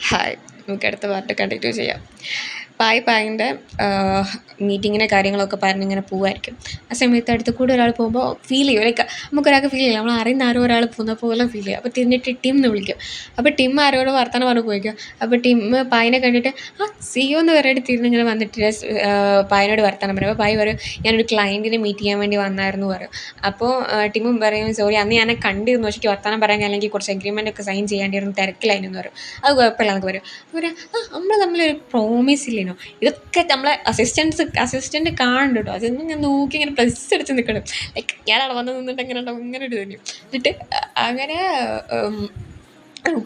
Hi, നമുക്ക് അടുത്ത part continue ചെയ്യാം. പായിൻ്റെ മീറ്റിങ്ങിൻ്റെ കാര്യങ്ങളൊക്കെ പറഞ്ഞിങ്ങനെ പോവായിരിക്കും. ആ സമയത്ത് അടുത്ത് കൂടെ ഒരാൾ പോകുമ്പോൾ ഫീൽ ചെയ്യും, ലൈക്ക് നമുക്കൊരാൾക്ക് ഫീൽ ചെയ്യില്ല, നമ്മൾ അറിയുന്ന ആരോ ഒരാൾ പോകുന്ന പോലെ ഫീൽ ചെയ്യും. അപ്പോൾ തിരിഞ്ഞിട്ട് ടിം എന്ന് വിളിക്കും. അപ്പോൾ ടിം ആരോട് വർത്തമാനം പറഞ്ഞ് പോയിക്കും. അപ്പോൾ ടിം പായിനെ കണ്ടിട്ട് സിയോ എന്ന് പറഞ്ഞിട്ട് തിരിഞ്ഞിങ്ങനെ വന്നിട്ട് പായിനോട് വർത്തമാനം പറയും. അപ്പോൾ പായി പറയും, ഞാനൊരു ക്ലയൻറ്റിനെ മീറ്റ് ചെയ്യാൻ വേണ്ടി വന്നായിരുന്നു പറയും. അപ്പോൾ ടിമ്മും പറയും, സോറി അന്ന് ഞാൻ കണ്ടിരുന്നു, പക്ഷേ വർത്തമാനം പറയാൻ അല്ലെങ്കിൽ കുറച്ച് എഗ്രിമെൻ്റ് ഒക്കെ സൈൻ ചെയ്യേണ്ടിയിരുന്നു, തിരക്കിലായിരുന്നു പറയും. അത് കുഴപ്പമില്ല എന്നൊക്കെ പറയും. അപ്പോൾ നമ്മൾ തമ്മിലൊരു പ്രോമിസ് ഇല്ലേനോ, ഇതൊക്കെ നമ്മളെ അസിസ്റ്റൻറ്റ് കാണുന്നുണ്ട് കേട്ടോ. അതൊന്നും ഞാൻ നോക്കി ഇങ്ങനെ പ്ലസ് അടിച്ച് നിൽക്കണം, ലൈക്ക് ഞാനവിടെ വന്ന് നിന്നിട്ട് എങ്ങനെ ഉണ്ടാവും, ഇങ്ങനെ ഒരു തന്നെയും. എന്നിട്ട് അങ്ങനെ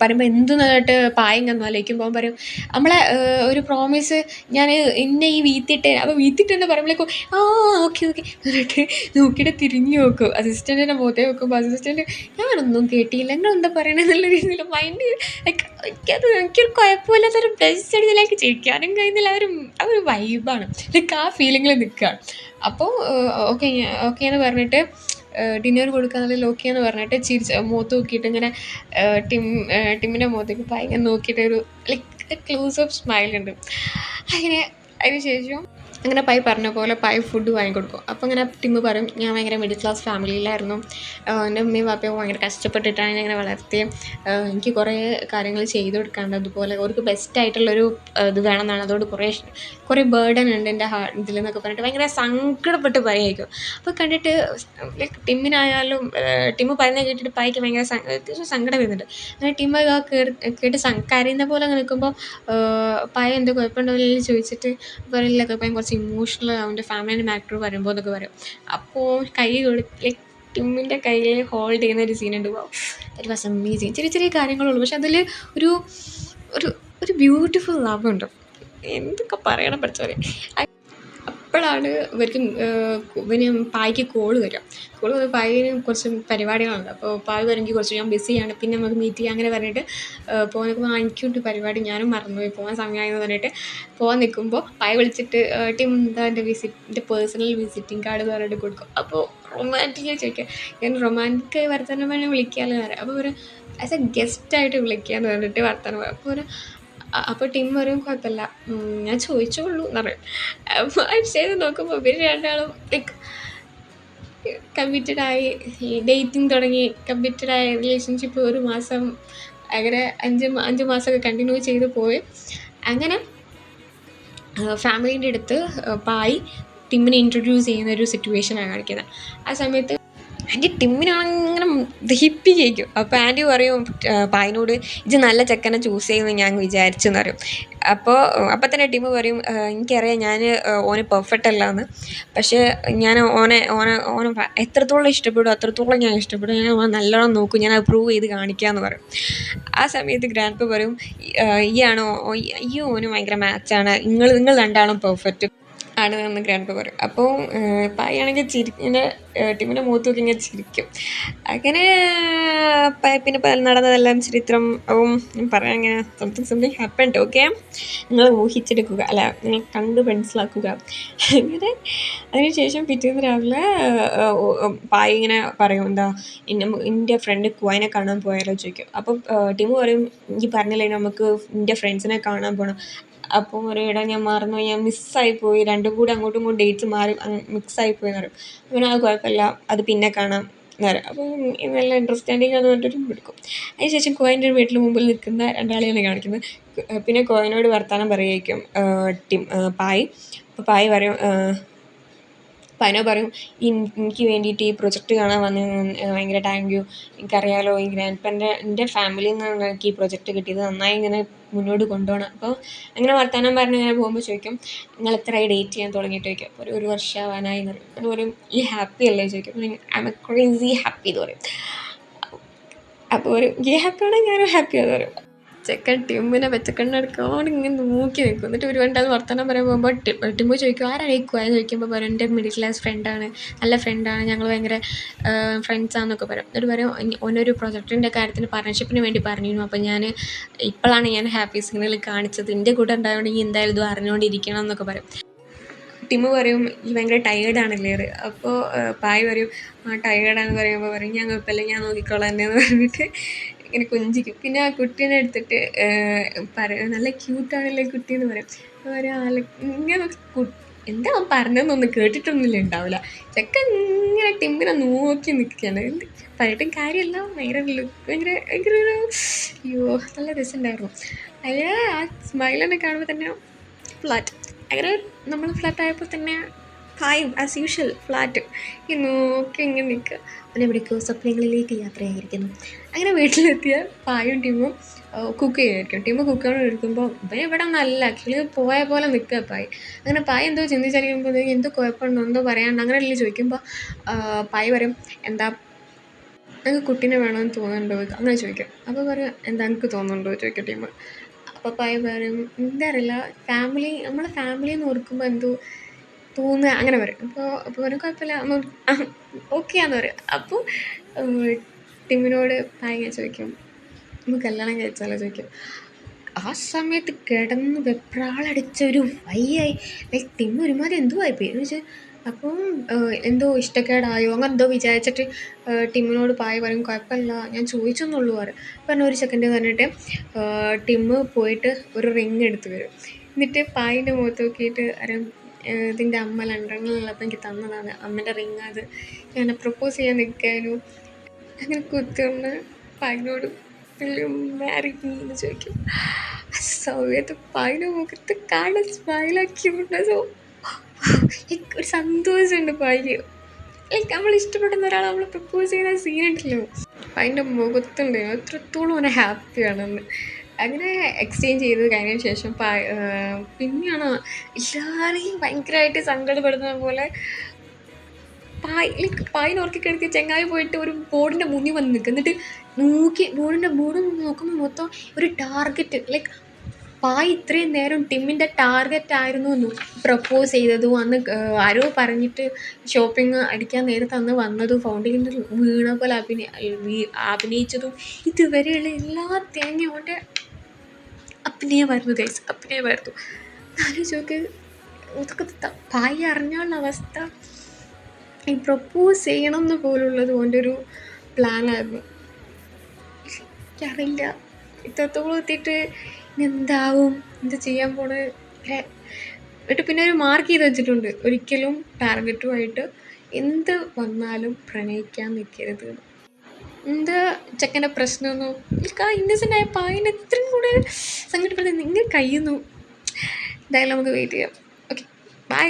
പറയുമ്പോൾ എന്ത് നന്നായിട്ട് പായം ആലോചിക്കുമ്പോൾ പറയും, നമ്മളെ ഒരു പ്രോമിസ് ഞാൻ എന്നെ ഈ വീത്തിട്ട്, അപ്പോൾ വീത്തിട്ടെന്ന് പറയുമ്പോഴേക്കും ഓക്കെ എന്നിട്ട് നോക്കിയിട്ട് തിരിഞ്ഞു നോക്കും. അസിസ്റ്റൻറ്റിൻ്റെ മുഖത്തേ നോക്കുമ്പോൾ അസിസ്റ്റൻറ്റ് ഞാനൊന്നും കേട്ടില്ല, നിങ്ങളെന്താ പറയണമെന്നുള്ള രീതിയിൽ മൈൻഡ്, ലൈക്ക് എനിക്കൊരു കുഴപ്പമില്ലാത്തൊരു പ്ലസ് അടിച്ചിലേക്ക് ചിരിക്കാനും കഴിയുന്നില്ല. ആ ഒരു വൈബാണ്, ലൈക്ക് ആ ഫീലിങ്ങിൽ നിൽക്കുകയാണ്. അപ്പോൾ ഓക്കെ എന്ന് പറഞ്ഞിട്ട് ഡിന്നർ കൊടുക്കാനുള്ള ഓക്കെ എന്ന് പറഞ്ഞിട്ട് മുഖത്ത് നോക്കിയിട്ട് ഇങ്ങനെ ടിമ്മിൻ്റെ മുഖത്തേക്ക് ഭയങ്കര നോക്കിയിട്ട് ഒരു ലൈക്ക് ക്ലോസ് അപ്പ് സ്മൈലുണ്ട്. അങ്ങനെ അതിന് ശേഷം അങ്ങനെ പായ് പറഞ്ഞ പോലെ പായ് ഫുഡ് വാങ്ങിക്കൊടുക്കും. അപ്പോൾ അങ്ങനെ ടിമ്മ് പറയും, ഞാൻ ഭയങ്കര മിഡിൽ ക്ലാസ് ഫാമിലിയിലായിരുന്നു, എൻ്റെ ഉമ്മയും വാപ്പയും ഭയങ്കര കഷ്ടപ്പെട്ടിട്ടാണ് ഞാൻ ഇങ്ങനെ വളർത്തി, എനിക്ക് കുറേ കാര്യങ്ങൾ ചെയ്ത് കൊടുക്കാണ്ട്, അതുപോലെ അവർക്ക് ബെസ്റ്റായിട്ടുള്ളൊരു ഇത് വേണമെന്നാണ്, അതുകൊണ്ട് കുറേ ബേർഡൻ ഉണ്ട് എൻ്റെ ഇതിൽ എന്നൊക്കെ പറഞ്ഞിട്ട് ഭയങ്കര സങ്കടപ്പെട്ട് പറയുമായിരിക്കും. അപ്പോൾ കണ്ടിട്ട് ലൈക്ക് ടിമ്മിനായാലും ടിമ്മ് പറയുന്നത് കേട്ടിട്ട് പായ്ക്ക് ഭയങ്കര സങ്കടം വരുന്നുണ്ട്. അങ്ങനെ ടിമ്മ് കേട്ട് കരയുന്ന പോലെ നിൽക്കുമ്പോൾ പായ എന്തോ കുഴപ്പമുണ്ടാവില്ല ചോദിച്ചിട്ട് പറയില്ല, കുഴപ്പം കുറച്ച് ഇമോഷണൽ അവൻ്റെ ഫാമിലി മാറ്റർ വരുമ്പോൾ എന്നൊക്കെ പറയും. അപ്പോൾ കൈ ലൈക്ക് ടിമ്മിൻ്റെ കയ്യിൽ ഹോൾഡ് ചെയ്യുന്ന ഒരു സീനുണ്ട്. That was amazing. ചെറിയ ചെറിയ കാര്യങ്ങളുള്ളൂ, പക്ഷെ അതിൽ ഒരു ഒരു ഒരു ബ്യൂട്ടിഫുൾ ലവ് ഉണ്ട്. എന്തൊക്കെ പറയണം പഠിച്ചവരെ. അപ്പോഴാണ് ഇവന് പായ്ക്ക് കോള് വരിക. പായിന് കുറച്ച് പരിപാടികളുണ്ട്. അപ്പോൾ പായ് പറയുമെങ്കിൽ കുറച്ച് ഞാൻ ബിസിയാണ്, പിന്നെ നമുക്ക് മീറ്റ് ചെയ്യാം അങ്ങനെ പറഞ്ഞിട്ട് പോകാൻ എനിക്കുണ്ട് പരിപാടി, ഞാനും മറന്നുപോയി, പോകാൻ സമയമായെന്ന് പറഞ്ഞിട്ട് പോകാൻ നിൽക്കുമ്പോൾ പായ് വിളിച്ചിട്ട് ടിം എന്താ എൻ്റെ പേഴ്സണൽ വിസിറ്റിംഗ് കാർഡ് എന്ന് പറഞ്ഞിട്ട് കൊടുക്കും. അപ്പോൾ റൊമാൻറ്റിക്കായി ചോദിക്കുക, ഞാൻ റൊമാൻറ്റിക്കായി വർത്തമാനം പറഞ്ഞാൽ വിളിക്കാമല്ലോ എന്ന് പറയാം. അപ്പോൾ ഒരു ആസ് എ ഗസ്റ്റായിട്ട് വിളിക്കാമെന്ന് പറഞ്ഞിട്ട് വർത്തമാനം പറയും. അപ്പോൾ ടിം പറയും, കുഴപ്പമില്ല ഞാൻ ചോദിച്ചോളൂ എന്ന് പറയും. അപ്പോൾ ചെയ്ത് നോക്കുമ്പോൾ ഇവർ രണ്ടാളും ലൈക്ക് കമ്മിറ്റഡായി, ഡേറ്റിംഗ് തുടങ്ങി, കമ്മിറ്റഡായ റിലേഷൻഷിപ്പ് 1 മാസം, അങ്ങനെ 5 മാസമൊക്കെ കണ്ടിന്യൂ ചെയ്ത് പോയി. അങ്ങനെ ഫാമിലീൻ്റെ അടുത്ത് പായ് ടിമ്മിനെ ഇൻട്രൊഡ്യൂസ് ചെയ്യുന്ന ഒരു സിറ്റുവേഷനാണ് കാണിക്കുന്നത്. ആ സമയത്ത് ആൻറ്റി ടിമ്മിനാണിങ്ങനെ ദഹിപ്പിക്കും. അപ്പോൾ ആൻറ്റി പറയും പായിനോട്, ഇത് നല്ല ചെക്കനെ ചൂസ് ചെയ്യുമെന്ന് ഞാൻ വിചാരിച്ചെന്ന് പറയും. അപ്പോൾ തന്നെ ടിമ്മ് പറയും, എനിക്കറിയാം ഞാൻ ഓന് പെർഫെക്റ്റ് അല്ല എന്ന്, പക്ഷേ ഞാൻ ഓനെ എത്രത്തോളം ഇഷ്ടപ്പെടും അത്രത്തോളം ഞാൻ ഇഷ്ടപ്പെടും, ഞാൻ ഓനെ നല്ലോണം നോക്കും, ഞാൻ അത് പ്രൂവ് ചെയ്ത് കാണിക്കാമെന്ന് പറയും. ആ സമയത്ത് ഗ്രാൻഡ് പ പറയും, ഈ ഓന് ഭയങ്കര മാച്ചാണ്, നിങ്ങൾ രണ്ടാളും പെർഫെക്റ്റ് ആണ് എന്ന് ഗ്രാൻഡ് പ പറയും. അപ്പോൾ പായാണെങ്കിൽ ഇങ്ങനെ ടിമ്മിൻ്റെ മുഖത്ത് നോക്കി ഇങ്ങനെ ചിരിക്കും. അങ്ങനെ പിന്നെ നടന്നതെല്ലാം ചരിത്രം പറയാൻ ഇങ്ങനെ സംതിങ് ഹാപ്പൻഡ്. ഓക്കെ, നിങ്ങൾ ഊഹിച്ചെടുക്കുക, അല്ല നിങ്ങൾ കണ്ട് മനസ്സിലാക്കുക. അങ്ങനെ അതിനുശേഷം പിറ്റേന്ന് രാവിലെ പായ ഇങ്ങനെ പറയും, എന്താ എൻ്റെ ഫ്രണ്ട് കുവായിനെ കാണാൻ പോയാലോ ചോദിക്കും. അപ്പം ടിമ്മ് പറയും, എനിക്ക് പറഞ്ഞില്ലേ നമുക്ക് എൻ്റെ ഫ്രണ്ട്സിനെ കാണാൻ പോകണം. അപ്പോൾ പറയും, എടാ ഞാൻ മറന്നു, ഞാൻ മിസ്സായിപ്പോയി, രണ്ടും കൂടി അങ്ങോട്ടും ഇങ്ങോട്ടും ഡേറ്റ്സ് മാറി മിക്സായിപ്പോയി എന്ന് പറയും. അങ്ങനെ അത് കുഴപ്പമില്ല, അത് പിന്നെ കാണാം എന്ന് പറയും. അപ്പോൾ നല്ല ഇൻട്രസ്റ്റിംഗ് എന്ന് പറഞ്ഞിട്ടൊരു എടുക്കും. അതിനുശേഷം കോയിൻ്റെ വീട്ടിൽ മുമ്പിൽ നിൽക്കുന്ന രണ്ടാളെയാണ് കാണിക്കുന്നത്. പിന്നെ കോയിനോട് വർത്തമാനം പറയുമായിരിക്കും പായ്. അപ്പോൾ പായ് പറയും, പനോ പറയും, എനിക്ക് വേണ്ടിയിട്ട് ഈ പ്രൊജക്റ്റ് കാണാൻ വന്നതിന് ഭയങ്കര താങ്ക് യു, എനിക്കറിയാമല്ലോ ഈ ഗ്രാൻഡ് എൻ്റെ ഫാമിലിയിൽ നിന്നാണ് എനിക്ക് ഈ പ്രൊജക്റ്റ് കിട്ടിയത്, നന്നായി ഇങ്ങനെ മുന്നോട്ട് കൊണ്ടുപോകണം. അപ്പോൾ അങ്ങനെ വർത്തമാനം പറഞ്ഞ് ഇങ്ങനെ പോകുമ്പോൾ ചോദിക്കും, നിങ്ങൾ എത്രയായി ഡേറ്റ് ചെയ്യാൻ തുടങ്ങിയിട്ട് ചോദിക്കും. അപ്പോൾ 1 വർഷം ആവാനായി എന്ന് പറയും. എന്ന് പറയും, ഈ ഹാപ്പി അല്ലേ ചോദിക്കും. I M A crazy happy എന്ന് പറയും. അപ്പോൾ ഒരു ഈ ഹാപ്പിയാണെങ്കിൽ ഞാനും ഹാപ്പിയാന്ന് പറയും. ചെക്കൻ ടിമ്മിനെ വെച്ചക്കണ്ണെടുക്കാണ്ട് ഇങ്ങനെ നോക്കി നിൽക്കും. എന്നിട്ട് ഒരു രണ്ടാൾ വർത്തമാനം പറയാൻ പോകുമ്പോൾ ടിമ്മു ചോദിക്കും, ആരായിരിക്കും എന്ന് ചോദിക്കുമ്പോൾ പറയും, എൻ്റെ മിഡിൽ ക്ലാസ് ഫ്രണ്ടാണ്, നല്ല ഫ്രണ്ടാണ്, ഞങ്ങൾ ഭയങ്കര ഫ്രണ്ട്സാണെന്നൊക്കെ പറയും. എന്നിട്ട് പറയും, ഓനൊരു പ്രൊജക്റ്റിൻ്റെ കാര്യത്തിന് പാർട്ണർഷിപ്പിന് വേണ്ടി പറഞ്ഞിരുന്നു, അപ്പോൾ ഇപ്പോഴാണ് ഞാൻ ഹാപ്പി സിഗ്നൽ കാണിച്ചത്, എൻ്റെ കൂടെ ഉണ്ടായതുകൊണ്ട് എന്തായാലും ഇത് അറിഞ്ഞുകൊണ്ടിരിക്കണം എന്നൊക്കെ പറയും. ടിമ്മ് പറയും, ഈ ഭയങ്കര ടയേർഡാണല്ലേ. അപ്പോൾ പായ് പറയും, ടയേർഡാണെന്ന് പറയുമ്പോൾ പറയും, ഞാൻ കുഴപ്പമില്ല, ഞാൻ നോക്കിക്കോളാം എന്നെ എന്ന് പറഞ്ഞിട്ട് ഇങ്ങനെ കൊഞ്ചിക്കും. പിന്നെ ആ കുട്ടീനെ എടുത്തിട്ട് പറയും നല്ല ക്യൂട്ടാണല്ലേ കുട്ടി എന്ന് പറയും. ഇങ്ങനെ എന്താ അവൻ പറഞ്ഞതെന്നൊന്നും കേട്ടിട്ടൊന്നുമില്ല ഉണ്ടാവില്ല. ചെക്കൻ ഇങ്ങനെ ടിമ്മിനെ നോക്കി നിൽക്കുകയാണ്. പറഞ്ഞിട്ടും കാര്യമല്ല, ഭയങ്കര ഭയങ്കര ഭയങ്കര ഒരു അയ്യോ നല്ല രസമുണ്ടായിരുന്നു. അതിൽ ആ സ്മൈലിനെ കാണുമ്പോൾ തന്നെ ഫ്ലാറ്റ് അങ്ങനെ നമ്മൾ ഫ്ലാറ്റായപ്പോൾ തന്നെ പായും ആസ് യൂഷ്വൽ ഫ്ലാറ്റ് ഈ നോക്കി ഇങ്ങനെ നിൽക്കുക. അവൻ എവിടേക്കോ സ്വപ്നങ്ങളിലേക്ക് യാത്രയായിരിക്കുന്നു. അങ്ങനെ വീട്ടിലെത്തിയ പായും ടീമും കുക്ക് ചെയ്യായിരിക്കും. ടീം കുക്ക് എടുക്കുമ്പോൾ ഇവൻ ഇവിടെ നല്ല ആക്ച്വലി പോയ പോലെ നിൽക്കുക പായ്. അങ്ങനെ പായ് എന്തോ ചിന്തിച്ചറിയുമ്പോൾ എന്തോ കുഴപ്പമുണ്ടോ എന്തോ പറയാണ്ട് അങ്ങനെയല്ലേ ചോദിക്കുമ്പോൾ പായ് പറയും എന്താ എനിക്ക് കുട്ടീനെ വേണമെന്ന് തോന്നുന്നുണ്ടോ അങ്ങനെ ചോദിക്കും. അപ്പോൾ പറയും എന്താ എനിക്ക് തോന്നുന്നുണ്ടോ ചോദിക്കും ടീം. അപ്പോൾ പായ് പറയും എന്താ അറിയില്ല നമ്മളെ ഫാമിലി എന്ന് ഓർക്കുമ്പോൾ എന്തോ തോന്നുക അങ്ങനെ പറയും. അപ്പോൾ പറയും കുഴപ്പമില്ല ഓക്കെ ആണെന്ന് പറയും. അപ്പോൾ ടിമ്മിനോട് പായ് ഞാൻ ചോദിക്കും നമുക്ക് കല്യാണം കഴിച്ചാലോ ചോദിക്കും. ആ സമയത്ത് കിടന്ന് വെപ്രാളടിച്ചൊരു വയ്യായി ലൈക്ക് ടിമ്മ് ഒരുമാതിരി എന്തോ ആയിപ്പോയി എന്ന് വെച്ചാൽ. അപ്പം എന്തോ ഇഷ്ടക്കേടായോ അങ്ങനെ എന്തോ വിചാരിച്ചിട്ട് ടിമ്മിനോട് പായ് പറയും കുഴപ്പമില്ല ഞാൻ ചോദിച്ചെന്നുള്ളൂ പറഞ്ഞ ഒരു സെക്കൻഡ് പറഞ്ഞിട്ട് ടിമ്മ് പോയിട്ട് ഒരു റിങ് എടുത്ത് വരും. എന്നിട്ട് പായിൻ്റെ മുഖത്ത് നോക്കിയിട്ട് അറിയാം ഇതിൻ്റെ അമ്മ ലണ്ടനിലുള്ളപ്പോൾ എനിക്ക് തന്നതാണ് അമ്മേൻ്റെ റിങ്, അത് ഞാൻ പ്രപ്പോസ് ചെയ്യാൻ നിൽക്കാനു അങ്ങനെ കുത്തിന്ന് പായിനോട് മാരി മീ എന്ന് ചോദിക്കും. ആ സമയത്ത് പായിൻ്റെ മുഖത്ത് കാണാൻ സ്മൈലാക്കിയുണ്ട്. സോ ലൈക്ക് ഒരു സന്തോഷമുണ്ട് പായിക്ക്. ലൈക്ക് നമ്മൾ ഇഷ്ടപ്പെടുന്ന ഒരാൾ നമ്മൾ പ്രപ്പോസ് ചെയ്യുന്ന സീനുണ്ടല്ലോ പായിൻ്റെ മുഖത്തുണ്ട് എത്രത്തോളം അവനെ ഹാപ്പിയാണെന്ന്. അങ്ങനെ എക്സ്ചേഞ്ച് ചെയ്ത് കഴിഞ്ഞതിന് ശേഷം പിന്നെയാണ് എല്ലാവരെയും ഭയങ്കരമായിട്ട് സങ്കടപ്പെടുന്ന പോലെ പായിന് ഉറക്കി കിടത്തി ചെങ്ങായി പോയിട്ട് ഒരു ബോർഡിൻ്റെ മുന്നിൽ വന്ന് നിൽക്കുക. എന്നിട്ട് ബോർഡ് നോക്കുമ്പോൾ മൊത്തം ഒരു ടാർഗറ്റ് ലൈക്ക് പായ് ഇത്രയും നേരം ടിമ്മിൻ്റെ ടാർഗറ്റ് ആയിരുന്നു പ്രപ്പോസ് ചെയ്തതും അന്ന് ആരോ പറഞ്ഞിട്ട് ഷോപ്പിംഗ് അടിക്കാൻ നേരത്തെ അന്ന് വന്നതും ഫൗണ്ടൈനിൽ വീണ പോലെ അഭിനയിച്ചതും ഇതുവരെയുള്ള എല്ലാ തേങ്ങയും കൊണ്ട് അഭിനയമായിരുന്നു ഗൈസ്, അഭിനയമായിരുന്നു. ആലോചിച്ചോക്ക് ഇതൊക്കെ പായ് അറിഞ്ഞുള്ള അവസ്ഥ. ഈ പ്രപ്പോസ് ചെയ്യണം എന്ന് പോലുള്ളത് കൊണ്ട് ഒരു പ്ലാനായിരുന്നു. എനിക്കറിയില്ല ഇത്രത്തോളം എത്തിയിട്ട് എന്താവും എന്താ ചെയ്യാൻ പോണത്. എന്നിട്ട് പിന്നെ ഒരു മാർക്ക് ചെയ്ത് വെച്ചിട്ടുണ്ട് ഒരിക്കലും ടാർഗറ്റുമായിട്ട് എന്ത് വന്നാലും പ്രണയിക്കാൻ നിൽക്കരുത്. എന്താ ചെക്കൻ്റെ പ്രശ്നമൊന്നും എനിക്ക് ആ ഇന്നസെൻ്റ് ആയ പായിന് എത്രയും കൂടെ സങ്കടപ്പെടുന്നത് ഇങ്ങനെ കഴിയുന്നു. എന്തായാലും നമുക്ക് വെയിറ്റ് ചെയ്യാം. Okay bye.